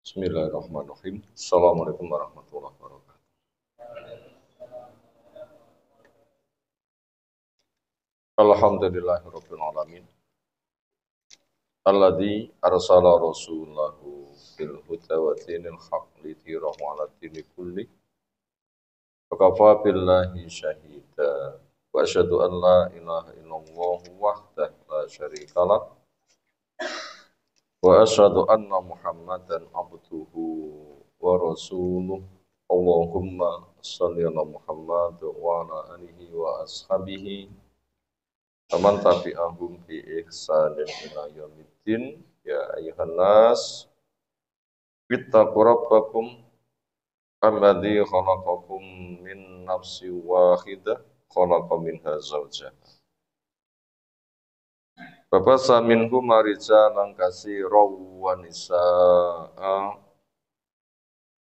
Bismillahirrahmanirrahim. Assalamualaikum warahmatullahi wabarakatuh. Alhamdulillahirabbil alamin. Alladzi arsala rasulahu bil huda wa dinil haqq lidhirahu 'ala dini kulli. Wa kafa billahi syahida. Wa asyhadu an la ilaha illallah wahdahu la syarikalah. Wa asyhadu anna Muhammadan abduhu wa rasuluh. Allahumma shalli ala Muhammad wa ala alihi wa ashabihi aman tabi'ahum bi ihsanin ila yaumiddin. Ya ayuhan nas ittaqu rabbakum alladzi khalaqakum min nafsin wahidah khalaqa minha zawjaha wa bassa minhuma rijalan katsiran wa nisaa'a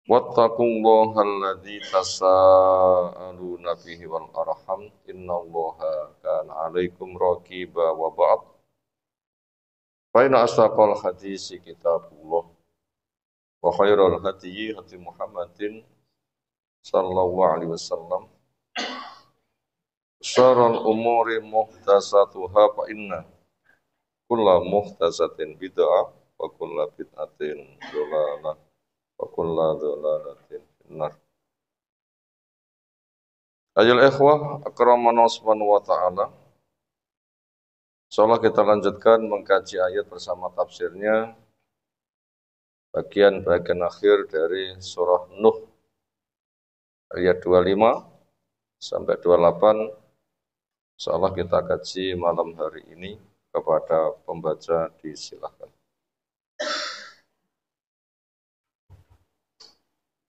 wattaqullaha alladzi tasaaluna bihi wal arham innallaha kana 'alaikum raqiba wa ba'd fa inna asdaqal hadisi kitabullah wa khairal hadyi hadi Muhammadin sallallahu alaihi wasallam syarrul umuri muhdatsatuha fa inna kulla muhdatsatin bid'ah wa kulla bid'atin dhalalah wa kulla dhalalatin finnar. Ayol ikhwah akramana subhanahu wa ta'ala. Insyaallah kita lanjutkan mengkaji ayat bersama tafsirnya bagian-bagian akhir dari surah Nuh ayat 25 sampai 28. Insyaallah kita kaji malam hari ini. Kepada pembaca disilahkan.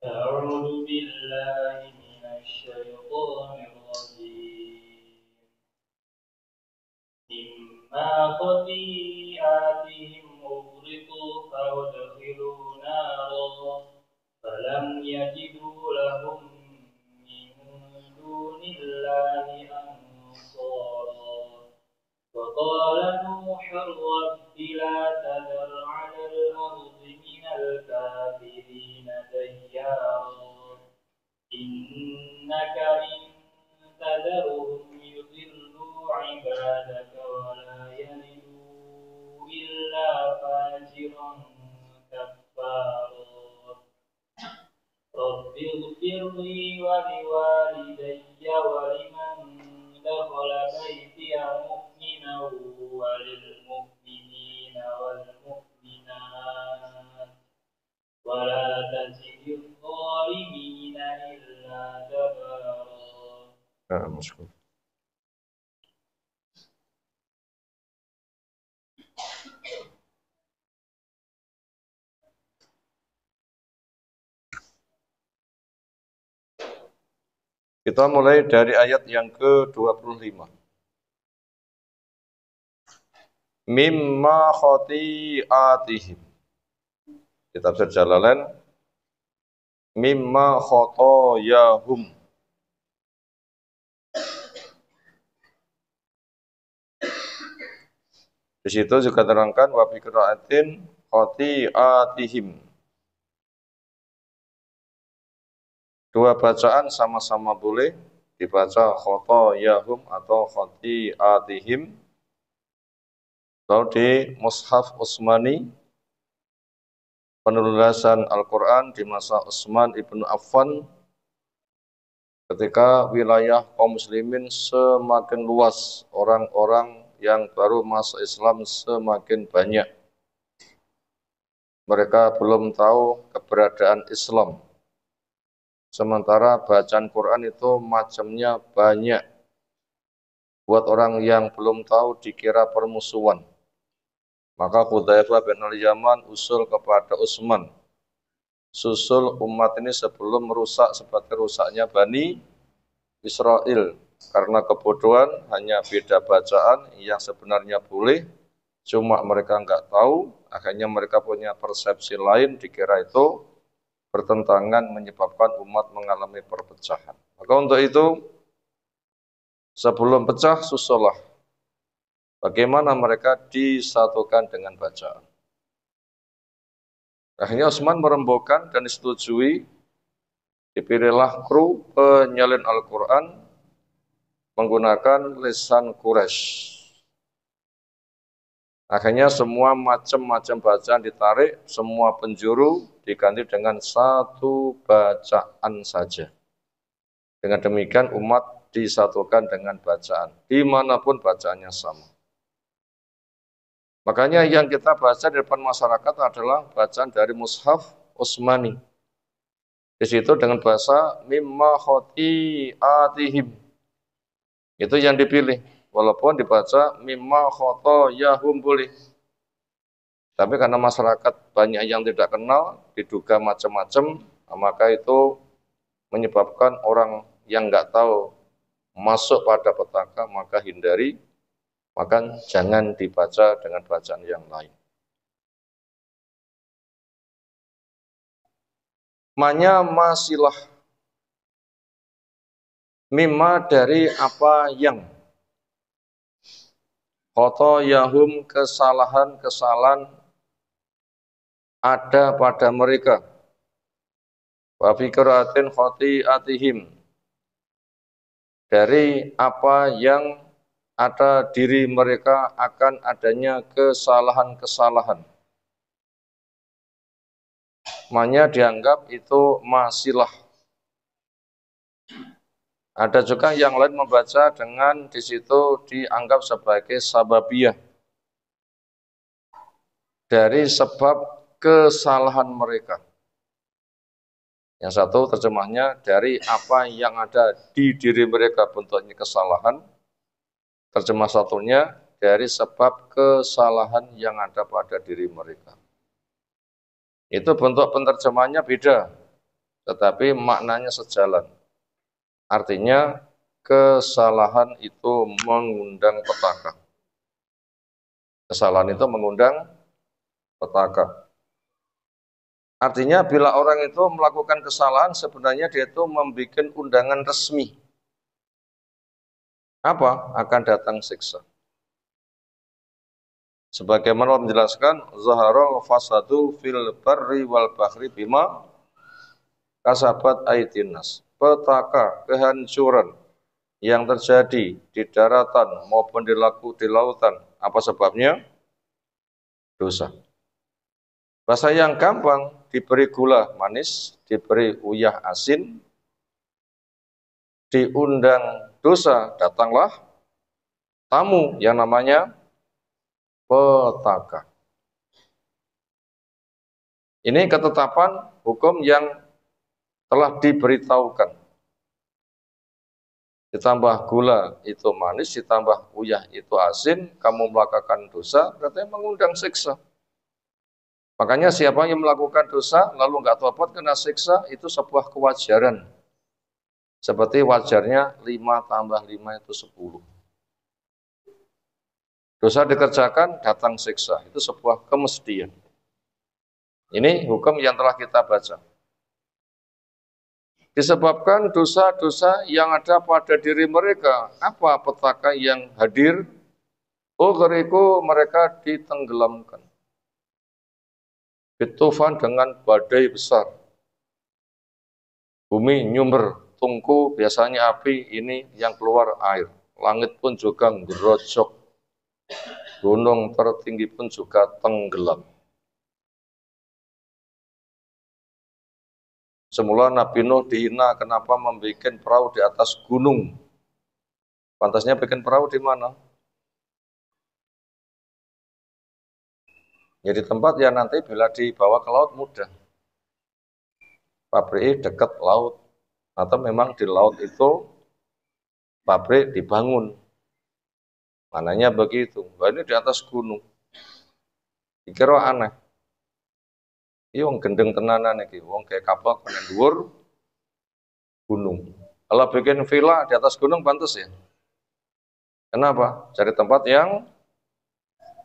أعوذ بالله من الشيطان الرجيم مما خطيئاتهم أغرقوا فأدخلوا نارا فلم يجدوا لهم من دون الله أنصارا وقال نوح رب لا تذر على الأرض من الكافرين ديارا إنك إن تذرهم يضلوا عبادك ولا يلدوا إلا فاجرا كفارا رب اغفر لي ولوالدي ولمن دخل بيتي مؤمنا وللمؤمنين والمؤمنات ولا تزد الظالمين إلا تبارا. مشكور. Kita mulai dari ayat yang ke-25. Mimma khati'atihim. Di tafsir Jalalain, mimma khotoyahum. Di situ juga terangkan wa bi qiraatin khati'atihim. Dua bacaan sama-sama boleh dibaca khotoyahum atau khati'atihim. Kalau di Mushaf Utsmani penulisan Al-Quran di masa Utsman ibnu Affan, ketika wilayah kaum muslimin semakin luas, orang-orang yang baru masuk Islam semakin banyak. Mereka belum tahu keberadaan Islam. Sementara bacaan Quran itu macamnya banyak. Buat orang yang belum tahu dikira permusuhan. Maka Hudzaifah bin al-Yaman usul kepada Utsman. Susul umat ini sebelum merusak seperti rusaknya Bani Israel. Karena kebodohan hanya beda bacaan yang sebenarnya boleh. Cuma mereka enggak tahu. Akhirnya mereka punya persepsi lain dikira itu bertentangan menyebabkan umat mengalami perpecahan. Maka untuk itu sebelum pecah susullah bagaimana mereka disatukan dengan bacaan. Akhirnya Utsman merembukan dan disetujui, dipilihlah kru penyalin Al-Quran menggunakan lisan Quraisy. Akhirnya semua macam-macam bacaan ditarik, semua penjuru diganti dengan satu bacaan saja. Dengan demikian umat disatukan dengan bacaan, dimanapun bacaannya sama. Makanya yang kita baca di depan masyarakat adalah bacaan dari Mushaf Utsmani. Di situ dengan bahasa mimma khoti'atihim. Itu yang dipilih. Walaupun dibaca mimma khotoyahum boleh. Tapi karena masyarakat banyak yang tidak kenal, diduga macam-macam, maka itu menyebabkan orang yang nggak tahu masuk pada petaka, maka hindari, maka jangan dibaca dengan bacaan yang lain. Manya masilah, mimma dari apa yang, khotoyahum kesalahan-kesalahan ada pada mereka, wa fi qiraatin khoti'atihim, dari apa yang ada diri mereka akan adanya kesalahan-kesalahan. Manya dianggap itu masilah. Ada juga yang lain membaca dengan di situ dianggap sebagai sababiyah, dari sebab kesalahan mereka. Yang satu terjemahnya dari apa yang ada di diri mereka bentuknya kesalahan. Terjemah satunya dari sebab kesalahan yang ada pada diri mereka. Itu bentuk penerjemahannya beda, tetapi maknanya sejalan. Artinya kesalahan itu mengundang petaka. Kesalahan itu mengundang petaka. Artinya bila orang itu melakukan kesalahan, sebenarnya dia itu membuat undangan resmi. Apa? Akan datang siksa. Sebagaimana menjelaskan, zaharul fasadu fil barri wal bahri bima kasabat aydin nas. Petaka, kehancuran yang terjadi di daratan maupun di lautan. Apa sebabnya? Dosa. Bahasa yang gampang, diberi gula manis, diberi uyah asin, diundang dosa, datanglah tamu yang namanya petaka. Ini ketetapan hukum yang telah diberitahukan. Ditambah gula itu manis, ditambah uyah itu asin, kamu melakukan dosa, berarti mengundang siksa. Makanya siapa yang melakukan dosa, lalu nggak tobat kena siksa, itu sebuah kewajaran. Seperti wajarnya 5 tambah 5 itu 10. Dosa dikerjakan, datang siksa. Itu sebuah kemestian. Ini hukum yang telah kita baca. Disebabkan dosa-dosa yang ada pada diri mereka. Apa petaka yang hadir? Ughriqu, mereka ditenggelamkan. Bitufan, dengan badai besar. Bumi nyumber, tungku biasanya api, ini yang keluar air. Langit pun juga ngerojok. Gunung tertinggi pun juga tenggelam. Semula Nabi Nuh dihina, kenapa membuat perahu di atas gunung? Pantasnya bikin perahu di mana? Ya di tempat yang nanti bila dibawa ke laut mudah. Pabrik dekat laut, atau memang di laut itu pabrik dibangun. Mananya begitu. Wah, ini di atas gunung. Dikira aneh. Iya wong gendeng tenanan iki, wong kayak kapal kena dhuwur gunung. Kalau bikin villa di atas gunung pantas ya. Kenapa? Cari tempat yang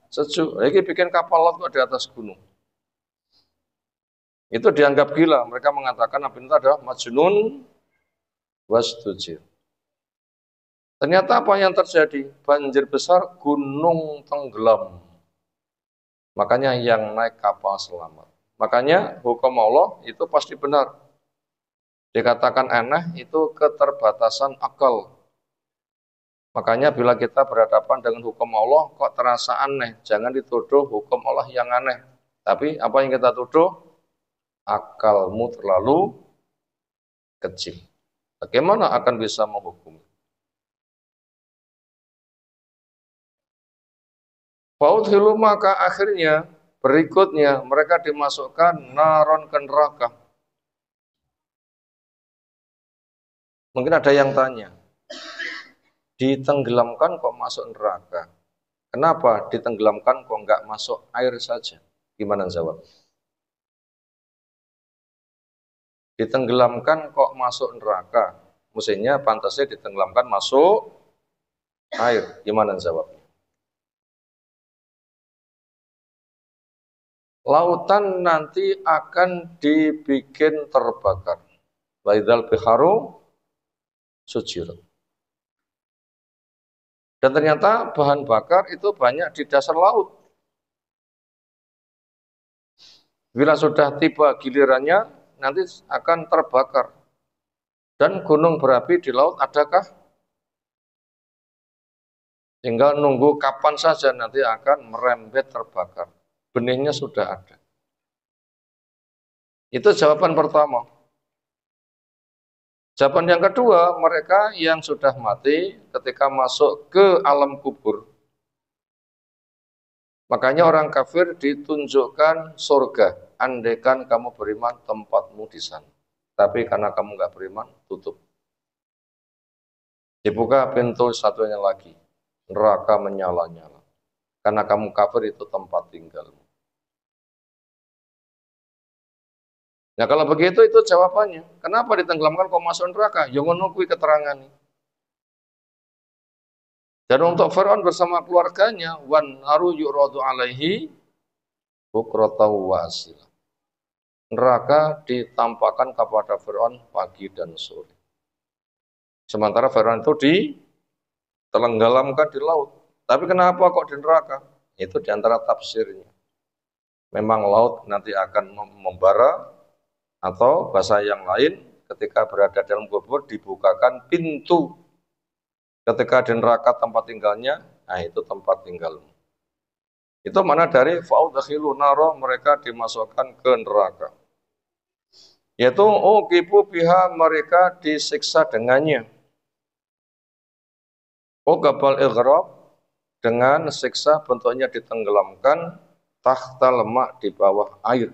sejuk. Lagi bikin kapal laut kok di atas gunung. Itu dianggap gila. Mereka mengatakan Nabi itu adalah majnun wasdujir. Ternyata apa yang terjadi? Banjir besar, gunung tenggelam. Makanya yang naik kapal selamat. Makanya hukum Allah itu pasti benar. Dikatakan aneh itu keterbatasan akal. Makanya bila kita berhadapan dengan hukum Allah kok terasa aneh, jangan dituduh hukum Allah yang aneh. Tapi apa yang kita tuduh? Akalmu terlalu kecil. Bagaimana akan bisa menghukum? Faudhilu maka akhirnya berikutnya mereka dimasukkan naron ke neraka. Mungkin ada yang tanya, ditenggelamkan kok masuk neraka? Kenapa ditenggelamkan kok nggak masuk air saja? Gimana jawab? Ditenggelamkan kok masuk neraka? Mestinya pantasnya ditenggelamkan masuk air. Gimana jawabnya? Lautan nanti akan dibikin terbakar. Waidal biharu sujirat. Dan ternyata bahan bakar itu banyak di dasar laut. Bila sudah tiba gilirannya, nanti akan terbakar. Dan gunung berapi di laut adakah? Tinggal nunggu kapan saja nanti akan merembet terbakar. Benihnya sudah ada. Itu jawaban pertama. Jawaban yang kedua, mereka yang sudah mati ketika masuk ke alam kubur. Makanya orang kafir ditunjukkan surga. Andaikan kamu beriman, tempatmu di sana. Tapi karena kamu nggak beriman, tutup. Dibuka pintu satunya lagi. Neraka menyala-nyala. Karena kamu kafir itu tempat tinggalmu. Nah kalau begitu itu jawabannya. Kenapa ditenggelamkan kok masuk neraka? Ya ngono kuwi keterangan. Dan untuk Firaun bersama keluarganya, wan naru yu'radu alaihi bukratahu wa asila. Neraka ditampakkan kepada Firaun pagi dan sore. Sementara Firaun itu ditenggelamkan di laut. Tapi kenapa kok di neraka? Itu diantara tafsirnya. Memang laut nanti akan membara, atau bahasa yang lain ketika berada dalam kubur dibukakan pintu. Ketika di neraka tempat tinggalnya, nah itu tempat tinggalmu. Itu mana dari faudhilu naro, mereka dimasukkan ke neraka. Yaitu uqibu biha, mereka disiksa dengannya. Uqabal ighraq, dengan siksa bentuknya ditenggelamkan tahta lemak di bawah air.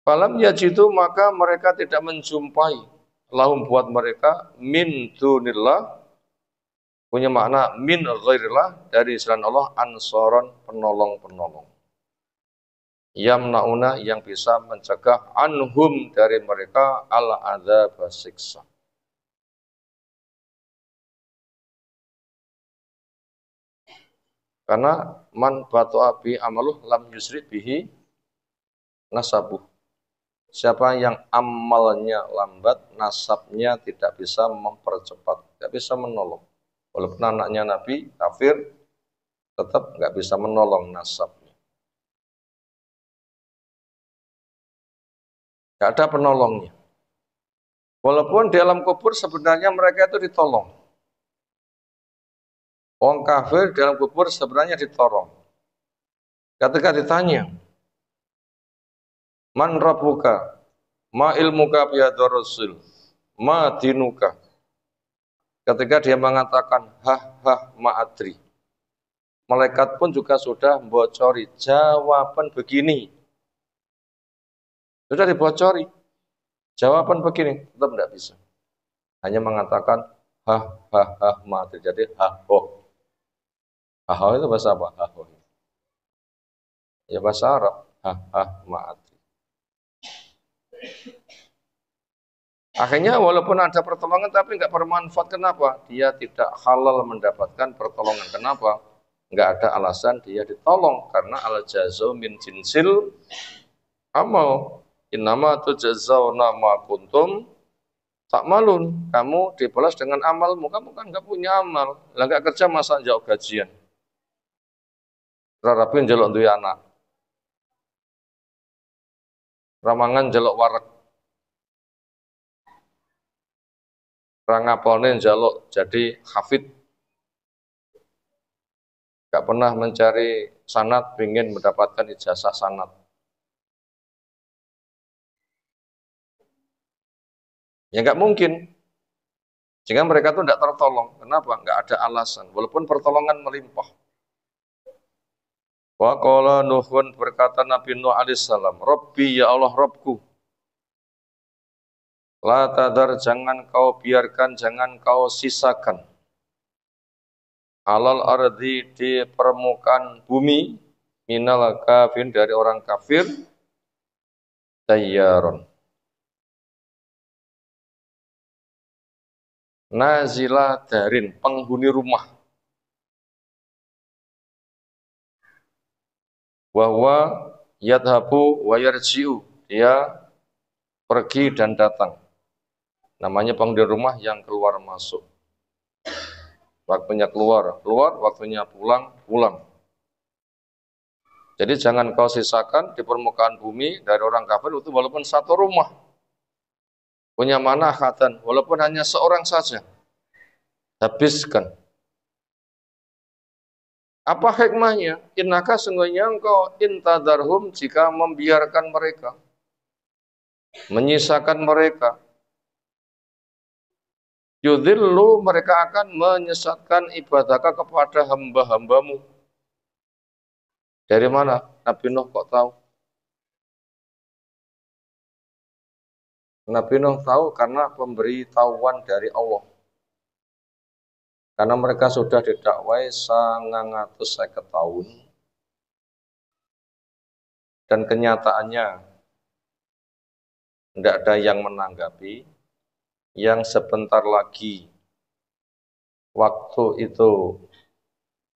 Falam yajidu, maka mereka tidak menjumpai lahum buat mereka min dunillah, punya makna min ghairillah, dari selain Allah, ansoron, penolong-penolong. Yamnauna, yang bisa mencegah anhum, dari mereka al-adzab, siksa. Karena man batu'a bi amaluh lam yusri bihi nasabuh. Siapa yang amalnya lambat, nasabnya tidak bisa mempercepat, tidak bisa menolong. Walaupun anaknya Nabi, kafir, tetap nggak bisa menolong nasabnya. Nggak ada penolongnya. Walaupun di alam kubur sebenarnya mereka itu ditolong. Orang kafir di alam kubur sebenarnya ditolong. Ketika ditanya, man rabbuka, ma ilmuka bihadzal rasul, ma dinuka. Ketika dia mengatakan ma adri, malaikat pun juga sudah membocori jawaban begini. Sudah dibocori jawaban begini, tetap tidak bisa. Hanya mengatakan ma adri. Jadi ho itu bahasa apa? Ho. Ya bahasa Arab. Ma adri. Akhirnya walaupun ada pertolongan tapi nggak bermanfaat. Kenapa? Dia tidak halal mendapatkan pertolongan. Kenapa? Nggak ada alasan dia ditolong. Karena al-jazau min jinsil amal. Innama tujazzauna ma kuntum ta'malun. Kamu dibalas dengan amalmu. Kamu kan nggak punya amal. Lah nggak kerja masa jauh gajian. Rarapin jaluk duwe anak. ramangan jaluk wareg, rangapone jaluk jadi hafid, gak pernah mencari sanad, ingin mendapatkan ijazah sanad. Ya nggak mungkin. Sehingga mereka tuh tidak tertolong. Kenapa? Nggak ada alasan. Walaupun pertolongan melimpah. Wa qala Nuhun, berkata Nabi Nuh alaihissalam, Rabbi, ya Allah Rabbku, la tadar, jangan kau biarkan, jangan kau sisakan, alal ardi, di permukaan bumi, minal kafir, dari orang kafir, tayyaron, nazila darin, penghuni rumah, bahwa yadhabu wa yarji'u, dia pergi dan datang. Namanya penghuni rumah yang keluar masuk. Waktunya keluar, waktunya pulang, pulang. Jadi jangan kau sisakan di permukaan bumi dari orang kafir itu walaupun satu rumah. Punya manahatan, walaupun hanya seorang saja. Habiskan. Apa hikmahnya? Innaka, sungguhnya engkau intadarhum, jika membiarkan mereka, menyisakan mereka, yudhillu, mereka akan menyesatkan ibadaka kepada hamba-hambamu. Dari mana Nabi Nuh kok tahu? Nabi Nuh tahu karena pemberitahuan dari Allah. Karena mereka sudah didakwai 950 tahun. Dan kenyataannya tidak ada yang menanggapi. Yang sebentar lagi waktu itu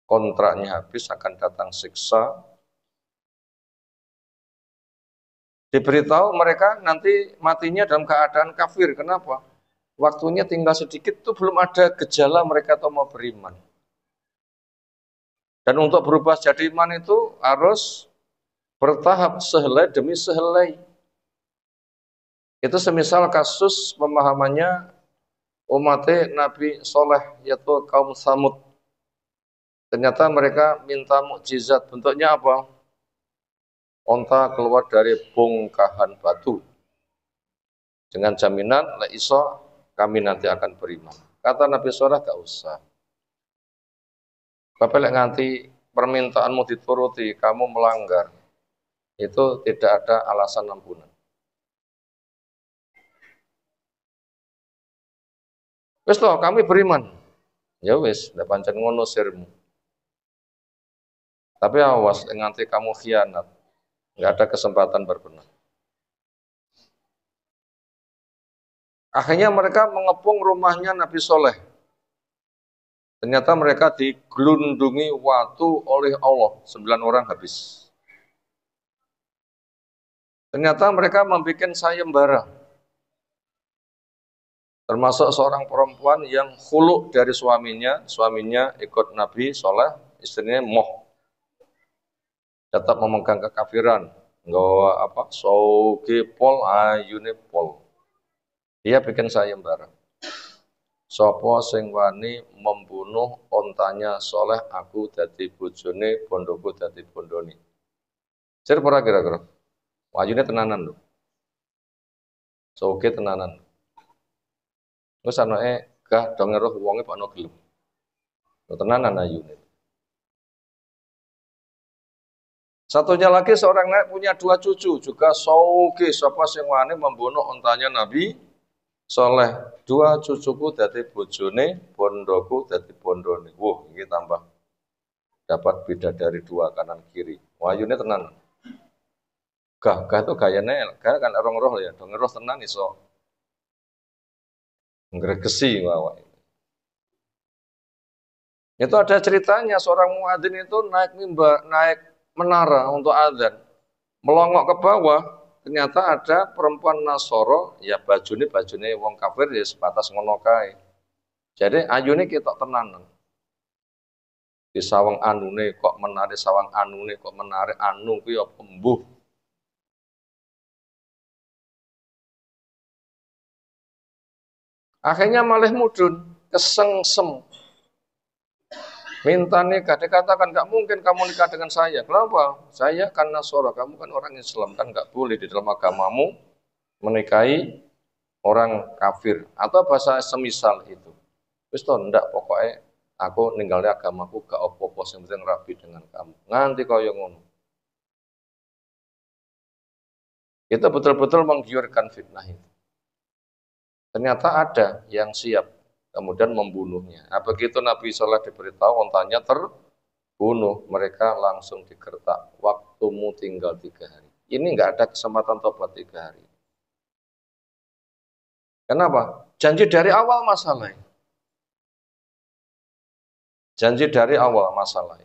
kontraknya habis, akan datang siksa. Diberitahu mereka nanti matinya dalam keadaan kafir. Kenapa? Waktunya tinggal sedikit, itu belum ada gejala mereka atau mau beriman. Dan untuk berubah jadi iman itu harus bertahap, sehelai demi sehelai. Itu semisal kasus pemahamannya umat Nabi Soleh, yaitu kaum Samud. Ternyata mereka minta mukjizat. Bentuknya apa? Onta keluar dari bongkahan batu. Dengan jaminan, la iso, kami nanti akan beriman. Kata Nabi Soleh, gak usah. Bapak lek nganti permintaanmu dituruti, kamu melanggar. Itu tidak ada alasan ampunan. Wis toh, kami beriman. Ya wis, ndak pancen ngono sirmu. Tapi awas, nganti kamu khianat, nggak ada kesempatan berbenah. Akhirnya mereka mengepung rumahnya Nabi Soleh. Ternyata mereka digelundungi waktu oleh Allah, 9 orang habis. Ternyata mereka membuat sayembara. Termasuk seorang perempuan yang khulu dari suaminya ikut Nabi Soleh, istrinya moh. Tetap memegang kekafiran, nggawa apa? Soge pol, ayune pol. Dia bikin sayembara. Sopo sing wani membunuh ontanya Soleh, aku dadi bojone, bondoku dadi bondone. Sir pura kira-kira. Wajune tenanan lho. Soge tenanan. Wis anake gah dong ngeruh wonge pak no gelem. Tenanan ayune. Satunya lagi seorang nenek punya 2 cucu, juga soge, sapa sing wani membunuh ontanya Nabi Soleh. 2 cucuku dadi bojone, bondoku dadi bondone. Wah, ini tambah dapat bidadari 2 kanan kiri. Wayune tenan. Gah itu gayane, gah kan orang roh ya, dong roh tenan iso ngregesi wae. Itu ada ceritanya, seorang muadzin itu naik mimbar, naik menara untuk adzan. Melongok ke bawah, ternyata ada perempuan Nasoro, ya bajune wong kafir ya sebatas ngono kae. Jadi ayune ketok tenanan. Di sawang anune kok menarik, sawang anune kok menarik, anu ku ya pembuh. Akhirnya malah mudun, kesengsem. Minta nikah, dikatakan nggak mungkin kamu nikah dengan saya. Kenapa? Saya kan Nasara, kamu kan orang Islam, kan nggak boleh di dalam agamamu menikahi orang kafir atau bahasa semisal itu. Terus toh ndak pokoknya aku ninggalnya agamaku gak opo-opo sing penting rabi dengan kamu. Nganti kaya ngono. Itu betul-betul menggiurkan fitnah itu. Ternyata ada yang siap kemudian membunuhnya. Nah, begitu Nabi Saleh diberitahu ontanya terbunuh, mereka langsung digertak. Waktumu tinggal 3 hari. Ini nggak ada kesempatan tobat 3 hari. Kenapa? Janji dari awal masalah. Janji dari awal masalah.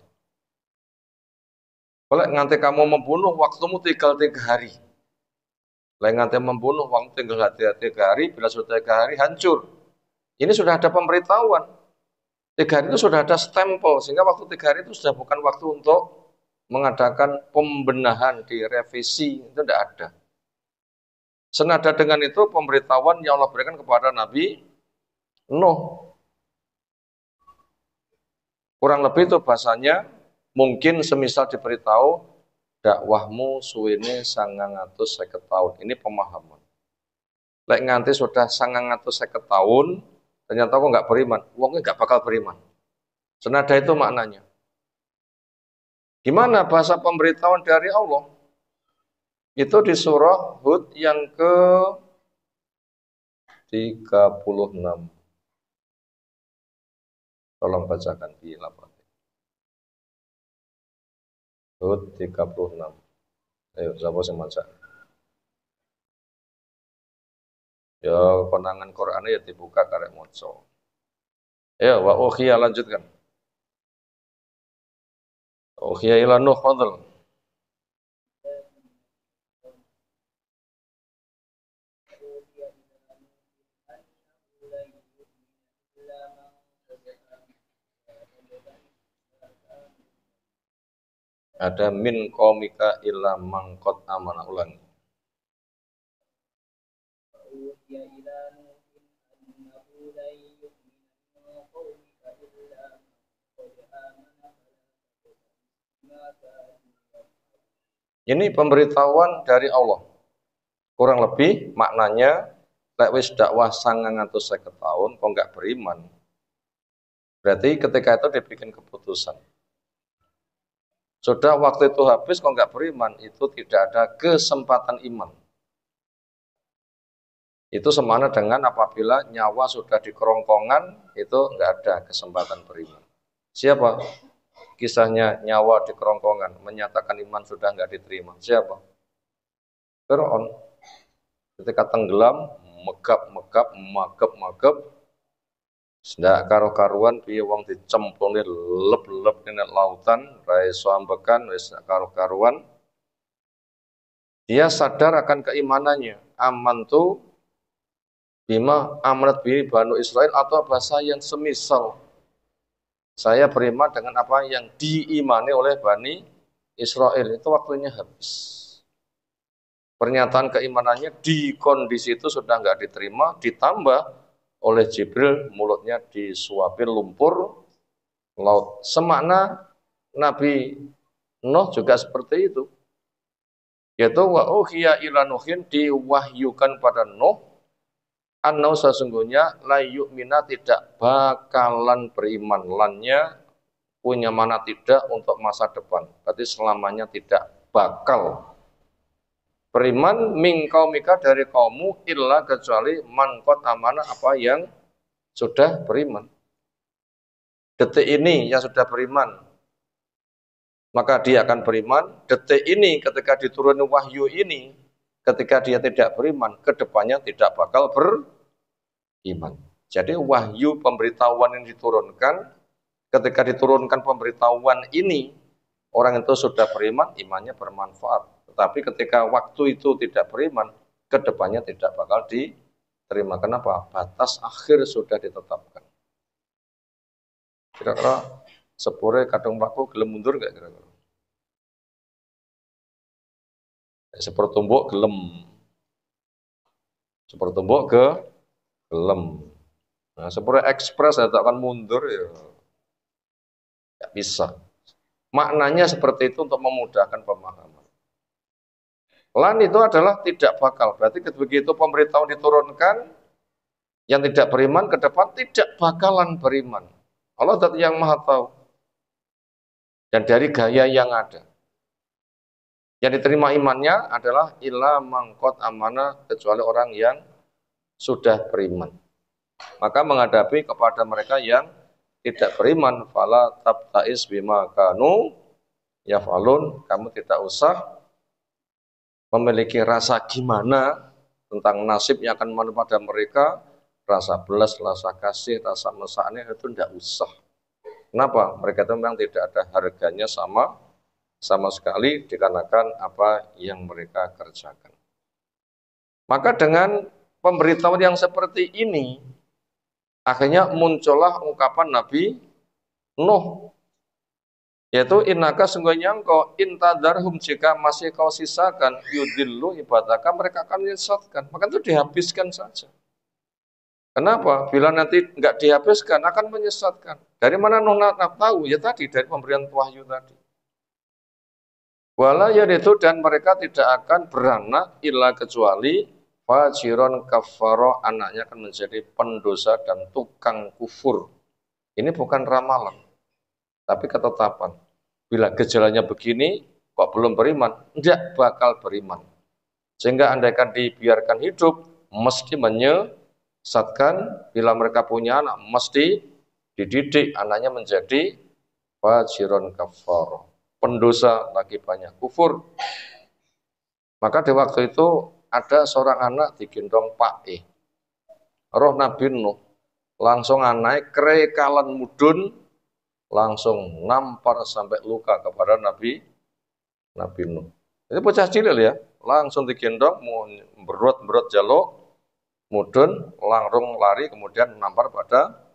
Kalau nganti kamu membunuh, waktumu tinggal 3 hari. Lain nganti membunuh, waktu tinggal 3 hari, bila sudah 3 hari, hancur. Ini sudah ada pemberitahuan. 3 hari itu sudah ada stempel, sehingga waktu 3 hari itu sudah bukan waktu untuk mengadakan pembenahan, direvisi, itu tidak ada. Senada dengan itu, pemberitahuan yang Allah berikan kepada Nabi Nuh. Kurang lebih itu bahasanya, mungkin semisal diberitahu, dakwahmu suwene 950 tahun. Ini pemahaman. Lek nganti sudah 950 tahun, ternyata kok nggak beriman. Wongnya nggak bakal beriman. Senada itu maknanya. Gimana bahasa pemberitahuan dari Allah? Itu di surah Hud yang ke 36. Tolong bacakan di lapan. Hud 36. Ayo, siapa yang baca? Ya, konangan Quran ya dibuka karek moco. Ya, wa ukhiya lanjutkan. Ukhiya ila Nuh fadl. Ada min komika illa mangkot amanah ulangi. Ini pemberitahuan dari Allah. Kurang lebih maknanya, lek wis dakwah 950 tahun kok enggak beriman. Berarti ketika itu dibikin keputusan. Sudah waktu itu habis kok enggak beriman, itu tidak ada kesempatan iman. Itu semana dengan apabila nyawa sudah di kerongkongan, itu enggak ada kesempatan beriman. Siapa? Kisahnya nyawa di kerongkongan, menyatakan iman sudah enggak diterima. Siapa? Fir'aun. Ketika tenggelam, megap, magep, sendak karo-karuan piye wong dicemplungi lep-lep ning lautan, ra iso ambekan wis karo-karuan. Dia sadar akan keimanannya. Amantu bima amrat bi Banu Israel, atau bahasa yang semisal. Saya beriman dengan apa yang diimani oleh Bani Israel. Itu waktunya habis. Pernyataan keimanannya di kondisi itu sudah nggak diterima, ditambah oleh Jibril mulutnya disuapin lumpur laut. Semakna Nabi Nuh juga seperti itu. Yaitu wa uhiya ila Nuhin, diwahyukan pada Nuh, annau sesungguhnya la yu'mina tidak bakalan beriman. Lannya punya mana tidak untuk masa depan. Berarti selamanya tidak bakal beriman mingkaumika dari kaummu illa kecuali mangkot amanah apa yang sudah beriman. Detik ini yang sudah beriman, maka dia akan beriman. Detik ini ketika diturunkan wahyu ini, ketika dia tidak beriman, kedepannya tidak bakal beriman. Jadi wahyu pemberitahuan yang diturunkan, ketika diturunkan pemberitahuan ini, orang itu sudah beriman, imannya bermanfaat. Tetapi ketika waktu itu tidak beriman, kedepannya tidak bakal diterima. Kenapa? Batas akhir sudah ditetapkan. Kira-kira sepure kadung paku gelem mundur nggak kira-kira? Sepur tumbuk gelem. Sepur tumbuk ke gelem. Nah, seperti ekspres saya akan mundur ya nggak bisa. Maknanya seperti itu untuk memudahkan pemahaman. Lan itu adalah tidak bakal. Berarti begitu pemberitahuan diturunkan, yang tidak beriman ke depan tidak bakalan beriman. Allah zat yang maha tahu. Dan dari gaya yang ada. Yang diterima imannya adalah illa mangkot amanah, kecuali orang yang sudah beriman. Maka menghadapi kepada mereka yang tidak beriman, fala tabtais bima kanu yaf'alun, kamu tidak usah memiliki rasa gimana tentang nasib yang akan menuju pada mereka, rasa belas, rasa kasih, rasa mesaknya itu tidak usah. Kenapa? Mereka itu memang tidak ada harganya sama sekali dikarenakan apa yang mereka kerjakan. Maka dengan pemberitahuan yang seperti ini, akhirnya muncullah ungkapan Nabi Nuh, yaitu innaka sungguhnya engkau intadarhum, jika masih kau sisakan yudillu ibadaka, mereka akan menyesatkan. Maka itu dihabiskan saja. Kenapa? Bila nanti nggak dihabiskan akan menyesatkan. Dari mana Nuh tahu? Ya tadi dari pemberian wahyu tadi. Wala yaitu, dan mereka tidak akan beranak illa kecuali fajiron kafaro, anaknya akan menjadi pendosa dan tukang kufur. Ini bukan ramalan, tapi ketetapan. Bila gejalanya begini, kok belum beriman? Tidak bakal beriman. Sehingga andaikan dibiarkan hidup, mesti menyesatkan. Bila mereka punya anak, mesti dididik anaknya menjadi fajiron kafaro, pendosa lagi banyak kufur. Maka di waktu itu ada seorang anak digendong Pak E. Roh Nabi Nuh, langsung anak kerekalan mudun, langsung nampar sampai luka kepada Nabi Nuh. Itu bocah cilik ya, langsung digendong, berot jaluk, mudun, langsung lari, kemudian nampar pada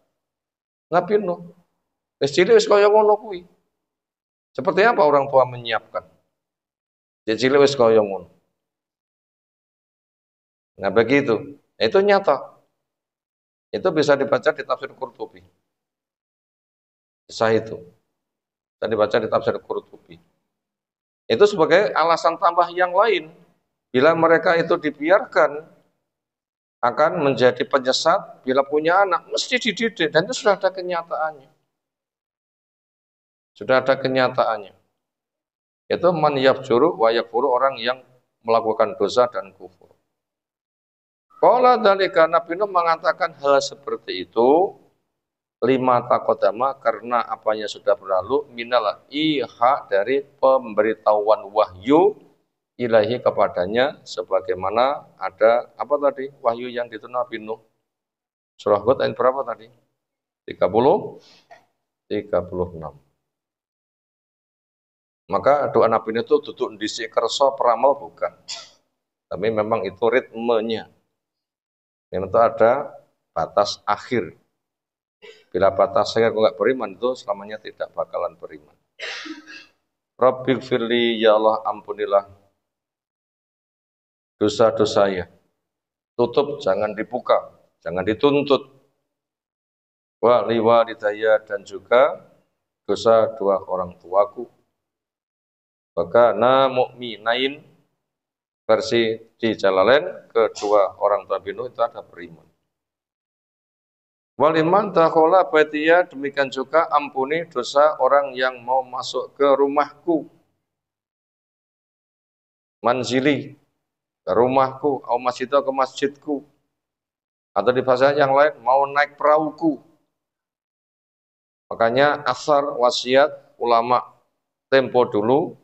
Nabi Nuh. Wis cilik wis kaya ngono kuwi. Seperti apa orang tua menyiapkan? Dia cilik wis kaya ngono. Nah begitu, itu nyata. Itu bisa dibaca di tafsir Qurtubi. Kisah itu bisa dibaca di tafsir Qurtubi. Itu sebagai alasan tambah yang lain. Bila mereka itu dibiarkan, akan menjadi penyesat. Bila punya anak, mesti dididik. Dan itu sudah ada kenyataannya. Sudah ada kenyataannya. Itu man yafjuru wa yakfuru, orang yang melakukan dosa dan kufur. Qala dzalika, Nabi Nuh mengatakan hal seperti itu lima takodama, karena apanya sudah berlalu, minal iha, dari pemberitahuan wahyu ilahi kepadanya, sebagaimana ada apa tadi wahyu yang diturunkan Nabi Nuh. Surah Hud ayat berapa tadi? 36. Maka doa Nabi Nuh itu duduk di kerso peramal bukan, tapi memang itu ritmenya. Yang itu ada batas akhir. Bila batas akhir nggak beriman, itu selamanya tidak bakalan beriman. Rabbighfirli, ya Allah ampunilah dosa-dosanya. Tutup, jangan dibuka, jangan dituntut. Wa liwalidayya, dan juga dosa dua orang tuaku. Maka na mu'minain, versi di Jalalain, kedua orang tua Nuh itu ada beriman. Waliman dakhala baitiya, demikian juga ampuni dosa orang yang mau masuk ke rumahku. Manzili, ke rumahku, au masjidah, ke masjidku. Atau di bahasa yang lain, mau naik perahuku. Makanya asar wasiat ulama tempo dulu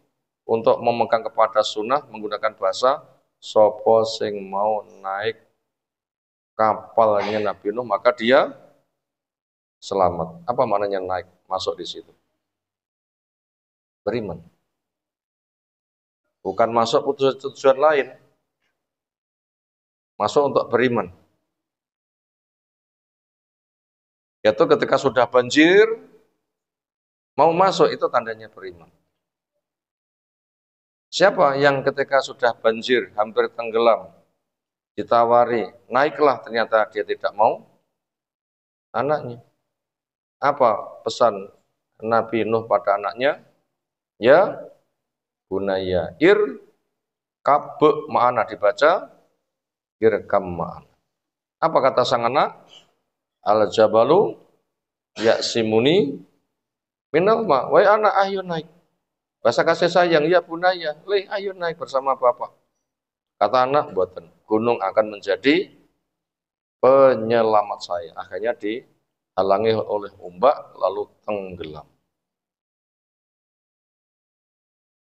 untuk memegang kepada sunnah menggunakan bahasa sopo sing mau naik kapalnya Nabi Nuh, maka dia selamat. Apa maknanya naik? Masuk di situ. Beriman. Bukan masuk tujuan lain. Masuk untuk beriman. Yaitu ketika sudah banjir, mau masuk, itu tandanya beriman. Siapa yang ketika sudah banjir, hampir tenggelam, ditawari, naiklah, ternyata dia tidak mau, anaknya. Apa pesan Nabi Nuh pada anaknya? Ya bunaya irkab ma'ana dibaca irkam ma'ana. Apa kata sang anak? Al jabalu yaksimuni minal ma. Wahai anak, ayo naik. Bahasa kasih sayang, ya bunaya, ayo naik bersama bapak. Kata anak, buatan gunung akan menjadi penyelamat saya. Akhirnya dihalangi oleh ombak lalu tenggelam.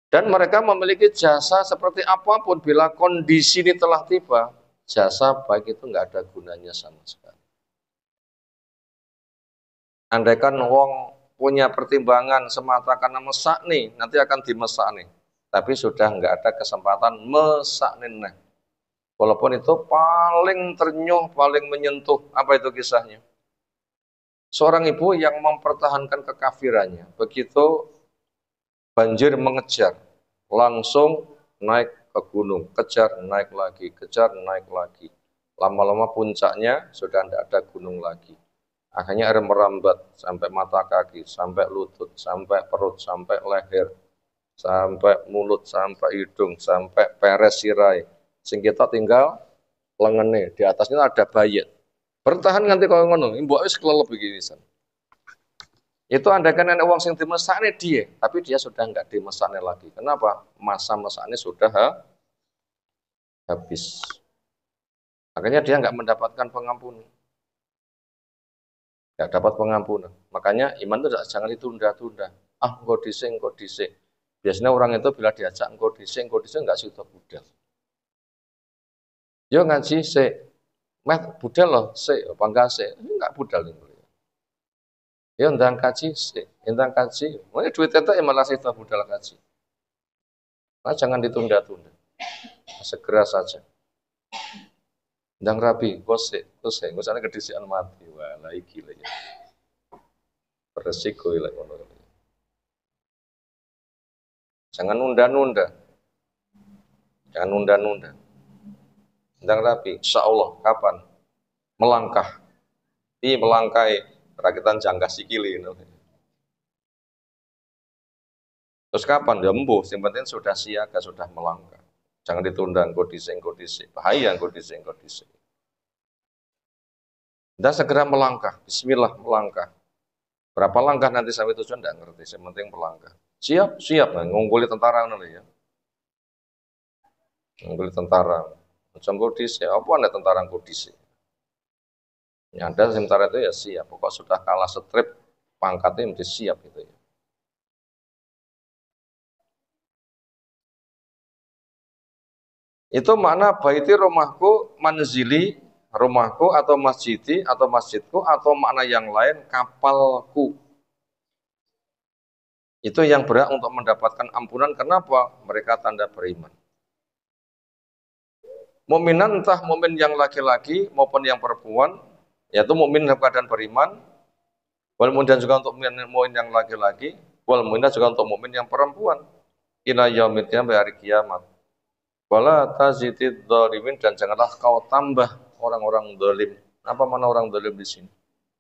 Dan mereka memiliki jasa seperti apapun bila kondisi ini telah tiba, jasa baik itu nggak ada gunanya sama sekali. Andaikan wong punya pertimbangan semata karena mesak nih, nanti akan dimesak nih. Tapi sudah nggak ada kesempatan mesak nih. Walaupun itu paling ternyuh, paling menyentuh. Apa itu kisahnya? Seorang ibu yang mempertahankan kekafirannya. Begitu banjir mengejar, langsung naik ke gunung. Kejar, naik lagi, kejar, naik lagi. Lama-lama puncaknya sudah tidak ada gunung lagi. Akhirnya air merambat sampai mata kaki, sampai lutut, sampai perut, sampai leher, sampai mulut, sampai hidung, sampai peres sirai. Sing kita tinggal lengene, di atasnya ada bayet. Bertahan nanti kalau ngono, mbok wis kelelep begini san. Itu andaikan nenek wong sing dimesakne dia, tapi dia sudah enggak dimesakne lagi. Kenapa? Masa mesakne sudah habis. Akhirnya dia enggak mendapatkan pengampunan. Enggak dapat pengampunan. Makanya iman itu jangan ditunda-tunda. Ah, engko dhisik. Biasanya orang itu bila diajak engko dhisik enggak sido budal. Yo ngaji sik. Meh budal loh, sik, bangga sik. Enggak budal ini. Ya ndang kaji sik, ndang kaji. Mulai duit entek malah sido budal kaji. Nah, jangan ditunda-tunda. Segera saja. Ndang rabi, kosek, ngusane kedisian mati. Wah, lah iki lho ya. Beresiko lek ngono. Jangan nunda-nunda. Jangan nunda-nunda. Ndang rabi, insyaallah kapan? Melangkah. Di melangkai rakitan jangka sikili. Terus kapan? Ya embuh, yang penting sudah siaga, sudah melangkah. Jangan ditunda, engko dhisik. Bahaya engko dhisik. Dan segera melangkah, bismillah melangkah. Berapa langkah nanti sampai tujuan enggak ngerti, yang penting melangkah. Siap, nah, ngungguli tentara ngono ya. Ngungguli tentara. Macam dhisik, apa anda tentara engko dhisik. Ya ada tentara itu ya siap, pokok sudah kalah strip, pangkatnya mesti siap gitu ya. Itu makna baiti rumahku, manzili rumahku atau masjidi atau masjidku atau makna yang lain kapalku. Itu yang berhak untuk mendapatkan ampunan. Kenapa? Mereka tanda beriman. Muminan entah mumin yang laki-laki maupun yang perempuan, yaitu mumin dalam keadaan beriman. Wal mumin juga untuk mumin yang laki-laki, wal mumin juga untuk mumin yang perempuan. Ila yaumil qiyamah, hari kiamat. Wala tazidid dzalimin, dan janganlah kau tambah orang-orang zalim. Apa mana orang zalim di sini?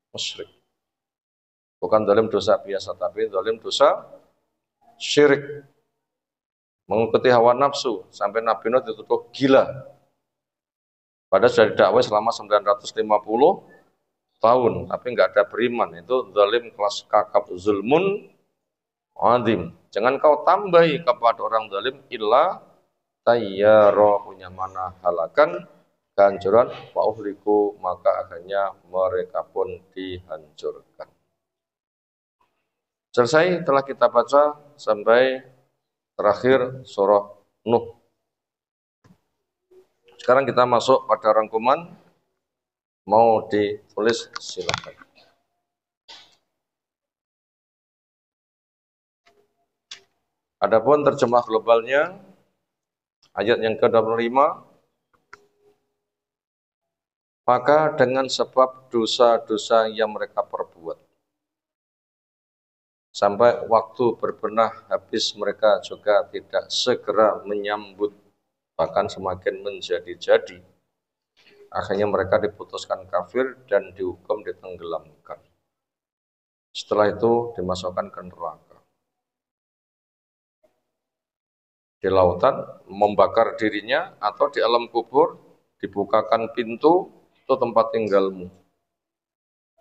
Musyrik. Bukan zalim dosa biasa, tapi zalim dosa syirik. Mengikuti hawa nafsu sampai Nabi Nuh dituduh gila. Padahal sudah didakwai selama 950 tahun, tapi nggak ada beriman. Itu zalim kelas kakap, zulmun azim. Jangan kau tambahi kepada orang zalim illa tayyara, punya mana halakan, kehancuran, fa'uhliku, maka akhirnya mereka pun dihancurkan. Selesai telah kita baca sampai terakhir surah Nuh. Sekarang kita masuk pada rangkuman. Mau ditulis silakan. Adapun terjemah globalnya ayat yang ke-25, maka dengan sebab dosa-dosa yang mereka perbuat, sampai waktu berbenah habis mereka juga tidak segera menyambut, bahkan semakin menjadi-jadi. Akhirnya mereka diputuskan kafir dan dihukum ditenggelamkan. Setelah itu dimasukkan ke neraka. Di lautan, membakar dirinya, atau di alam kubur, dibukakan pintu, itu tempat tinggalmu.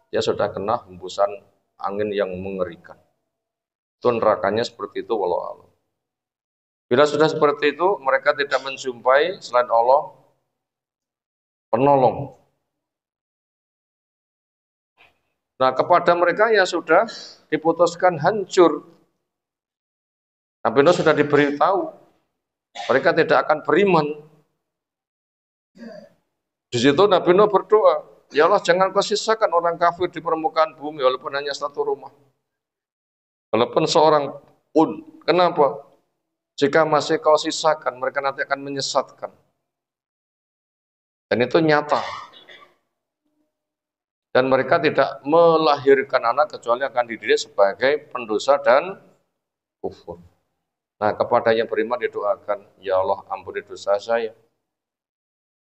Dia sudah kena hembusan angin yang mengerikan. Itu nerakanya seperti itu, walau alam. Bila sudah seperti itu, mereka tidak menjumpai selain Allah penolong. Nah, kepada mereka ya sudah diputuskan hancur. Nabi Nuh sudah diberitahu, mereka tidak akan beriman. Di situ Nabi Nuh berdoa, ya Allah jangan kau sisakan orang kafir di permukaan bumi walaupun hanya satu rumah. Walaupun seorang pun. Kenapa? Jika masih kau sisakan, mereka nanti akan menyesatkan. Dan itu nyata. Dan mereka tidak melahirkan anak kecuali akan dididik sebagai pendosa dan kufur. Nah, kepada yang beriman didoakan, ya Allah ampuni dosa saya,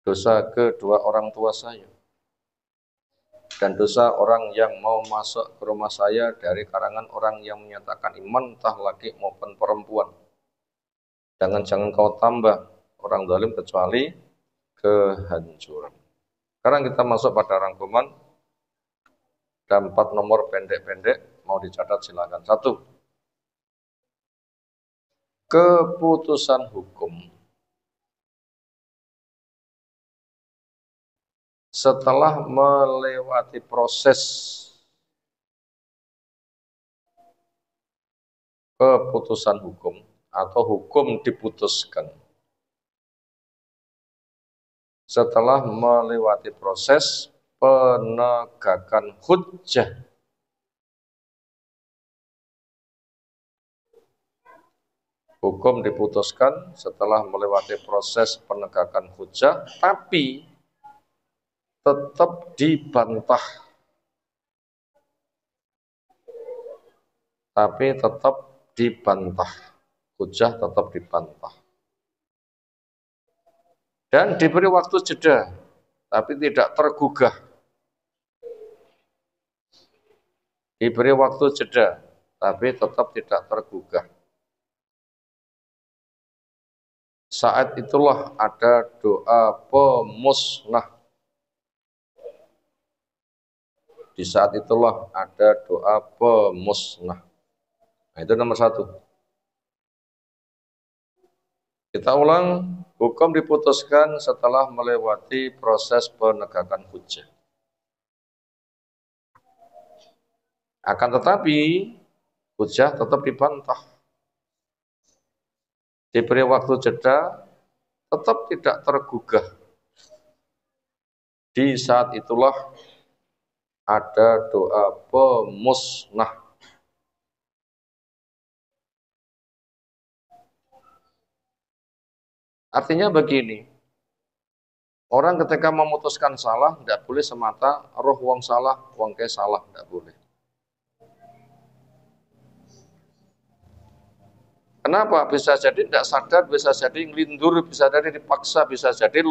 dosa kedua orang tua saya, dan dosa orang yang mau masuk ke rumah saya dari karangan orang yang menyatakan iman, entah laki maupun perempuan. Jangan kau tambah orang zalim kecuali kehancuran. Sekarang kita masuk pada rangkuman dan 4 nomor pendek-pendek, mau dicatat silakan. 1. Keputusan hukum. Setelah melewati proses keputusan hukum atau hukum diputuskan, setelah melewati proses penegakan hujjah, hukum diputuskan setelah melewati proses penegakan hujjah, tapi tetap dibantah. Hujjah tetap dibantah. Dan diberi waktu jeda, tapi tidak tergugah. Diberi waktu jeda, tapi tetap tidak tergugah. Saat itulah ada doa pemusnah. Di saat itulah ada doa pemusnah. Nah, itu nomor 1. Kita ulang, hukum diputuskan setelah melewati proses penegakan hujjah. Akan tetapi, hujjah tetap dibantah. Diberi waktu jeda, tetap tidak tergugah. Di saat itulah ada doa pemusnah. Artinya begini, orang ketika memutuskan salah, tidak boleh semata roh wong salah, wong ke salah, tidak boleh. Kenapa? Bisa jadi tidak sadar, bisa jadi ngelindur, bisa jadi dipaksa, bisa jadi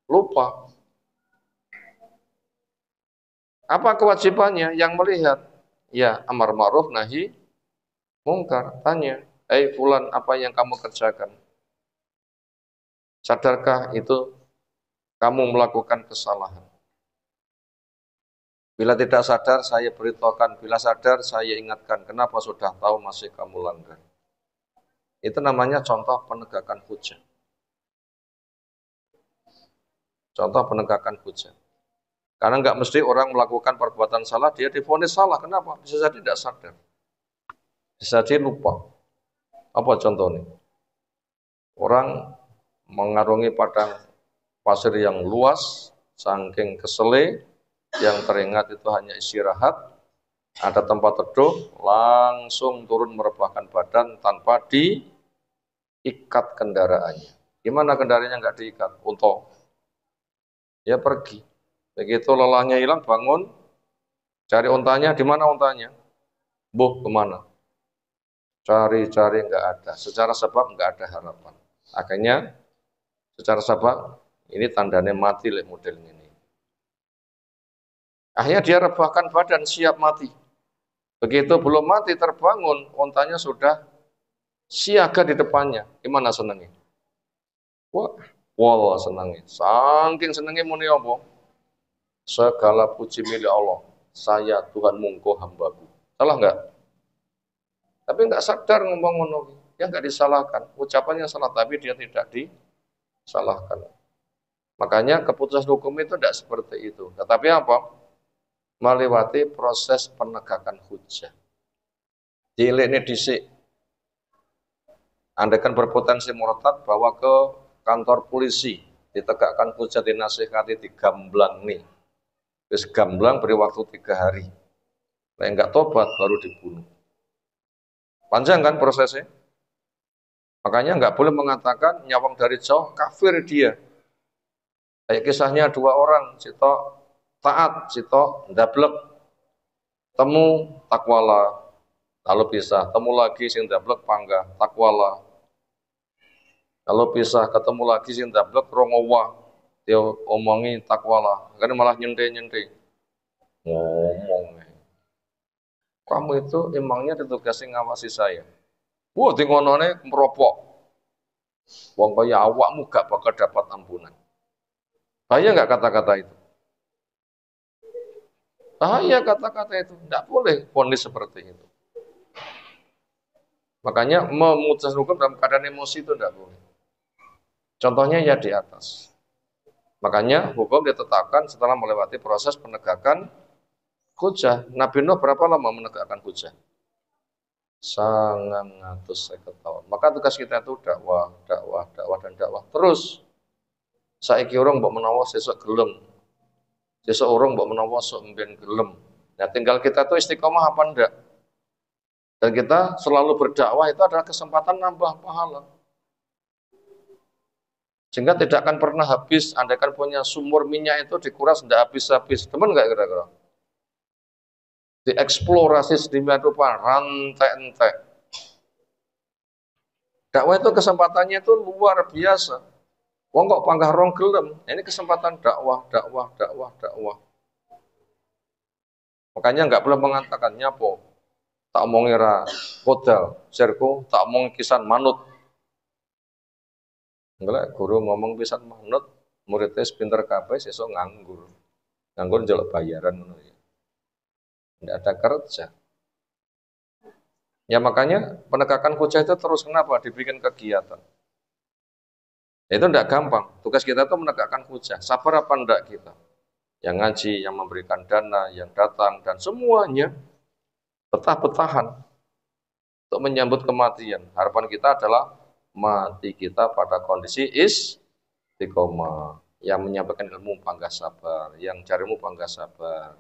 lupa. Apa kewajibannya? Yang melihat, ya amar ma'ruf nahi mungkar. Tanya, fulan apa yang kamu kerjakan? Sadarkah itu kamu melakukan kesalahan? Bila tidak sadar, saya beritahukan. Bila sadar, saya ingatkan. Kenapa sudah tahu masih kamu langgar? Itu namanya contoh penegakan hujjah. Contoh penegakan hujjah. Karena nggak mesti orang melakukan perbuatan salah, dia divonis salah. Kenapa? Bisa jadi tidak sadar. Bisa jadi lupa. Apa contohnya? Orang mengarungi padang pasir yang luas, saking kesele, yang teringat itu hanya istirahat, ada tempat teduh, langsung turun merebahkan badan tanpa diikat kendaraannya. Gimana kendaraannya nggak diikat? Unta. Ya pergi. Begitu lelahnya hilang, bangun, cari untanya, di mana untanya? Kemana? Cari-cari nggak ada. Secara sebab nggak ada harapan. Akhirnya secara sebab Ini tandanya mati lek model ini. Akhirnya dia rebahkan badan siap mati. Begitu belum mati terbangun, ontanya sudah siaga di depannya. Gimana senangnya? Wah, wah senangnya. Saking senangnya muni apa? Segala puji milik Allah. Saya Tuhan mungko hambaku. Salah enggak? Tapi enggak sadar ngomong ngono. Ya enggak disalahkan. Ucapannya salah tapi dia tidak disalahkan. Makanya keputusan hukum itu tidak seperti itu. Tetapi apa? Melewati proses penegakan hujah. Dilekne dhisik. Andaikan berpotensi murtad, bawa ke kantor polisi, ditegakkan hujah, dinasihati, digamblang nih. Terus gamblang beri waktu 3 hari. Nah, enggak tobat baru dibunuh. Panjang kan prosesnya? Makanya enggak boleh mengatakan nyawang dari jauh kafir dia. Kayak kisahnya 2 orang, sitok taat, sitok ndablek. Temu takwala, lalu pisah. Temu lagi sing ndablek panggah, takwala. Lalu pisah, ketemu lagi sing ndablek rongowa. Dia omongi takwala, kan malah nyente-nyente. Ngomong. Kamu itu emangnya ditugasi ngawasi saya. Wah, di ngonone meropok. Wong kaya awakmu gak bakal dapat ampunan. Bahaya nggak kata-kata itu? Bahaya kata-kata itu. Nggak boleh vonis seperti itu. Makanya memutuskan hukum dalam keadaan emosi itu nggak boleh. Contohnya ya di atas. Makanya hukum ditetapkan setelah melewati proses penegakan hujah. Nabi Nuh berapa lama menegakkan hujah? 950 tahun. Maka tugas kita itu dakwah, dakwah, dakwah, dan dakwah. Terus, saiki orang mbok menawa sesuk gelem. Sesuk orang mbok menawa sok mben gelem. Nah, tinggal kita tuh istiqomah apa enggak. Dan kita selalu berdakwah itu adalah kesempatan nambah pahala. Sehingga tidak akan pernah habis, andaikan punya sumur minyak itu dikuras tidak habis-habis. Teman nggak kira-kira? Dieksplorasi sedemikian rupa, rantai-rantai. Dakwah itu kesempatannya itu luar biasa. Wong kok panggah rong gelem, ini kesempatan dakwah, dakwah, dakwah, dakwah. Makanya nggak boleh mengatakan nyapo, tak omongi ra kodal, serku tak omong kisan manut. Enggak, guru ngomong pisan manut, muridnya pinter kabeh sesuk nganggur. Nganggur njaluk bayaran ngono ya. Enggak ada kerja. Ya makanya penegakan hujah itu terus kenapa dibikin kegiatan. Itu enggak gampang. Tugas kita itu menegakkan hujah. Sabar apa enggak kita? Yang ngaji, yang memberikan dana, yang datang dan semuanya betah-betahan untuk menyambut kematian. Harapan kita adalah mati kita pada kondisi istiqomah. Yang menyampaikan ilmu panggah sabar, yang carimu panggah sabar,